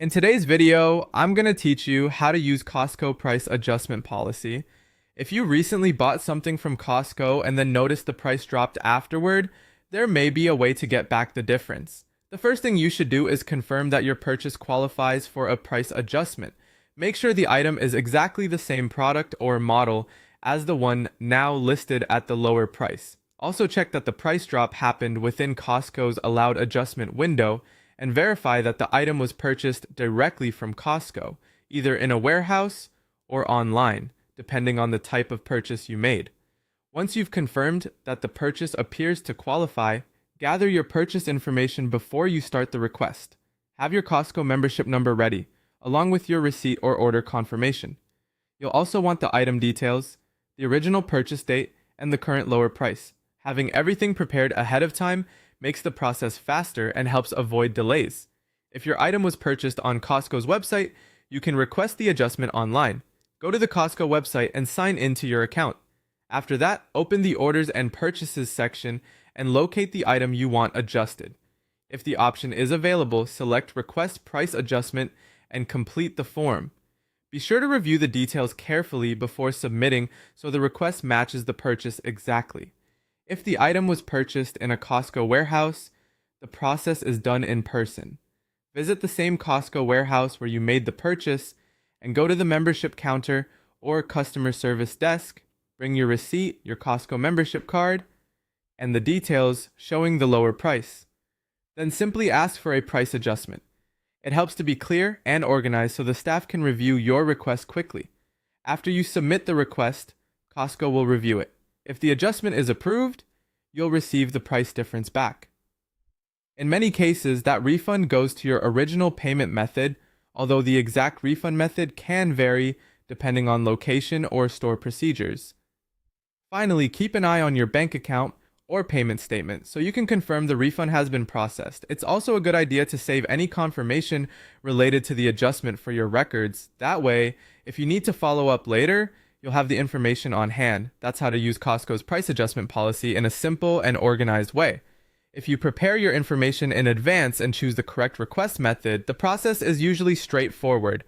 In today's video, I'm going to teach you how to use Costco Price Adjustment Policy. If you recently bought something from Costco and then noticed the price dropped afterward, there may be a way to get back the difference. The first thing you should do is confirm that your purchase qualifies for a price adjustment. Make sure the item is exactly the same product or model as the one now listed at the lower price. Also check that the price drop happened within Costco's allowed adjustment window and verify that the item was purchased directly from Costco, either in a warehouse or online, depending on the type of purchase you made. Once you've confirmed that the purchase appears to qualify, gather your purchase information before you start the request. Have your Costco membership number ready, along with your receipt or order confirmation. You'll also want the item details, the original purchase date, and the current lower price. Having everything prepared ahead of time makes the process faster and helps avoid delays. If your item was purchased on Costco's website, you can request the adjustment online. Go to the Costco website and sign into your account. After that, open the Orders and Purchases section and locate the item you want adjusted. If the option is available, select Request Price Adjustment and complete the form. Be sure to review the details carefully before submitting so the request matches the purchase exactly. If the item was purchased in a Costco warehouse, the process is done in person. Visit the same Costco warehouse where you made the purchase and go to the membership counter or customer service desk. Bring your receipt, your Costco membership card, and the details showing the lower price. Then simply ask for a price adjustment. It helps to be clear and organized so the staff can review your request quickly. After you submit the request, Costco will review it. If the adjustment is approved, you'll receive the price difference back. In many cases, that refund goes to your original payment method, although the exact refund method can vary depending on location or store procedures. Finally, keep an eye on your bank account or payment statement so you can confirm the refund has been processed. It's also a good idea to save any confirmation related to the adjustment for your records. That way, if you need to follow up later, you'll have the information on hand. That's how to use Costco's price adjustment policy in a simple and organized way. If you prepare your information in advance and choose the correct request method, the process is usually straightforward.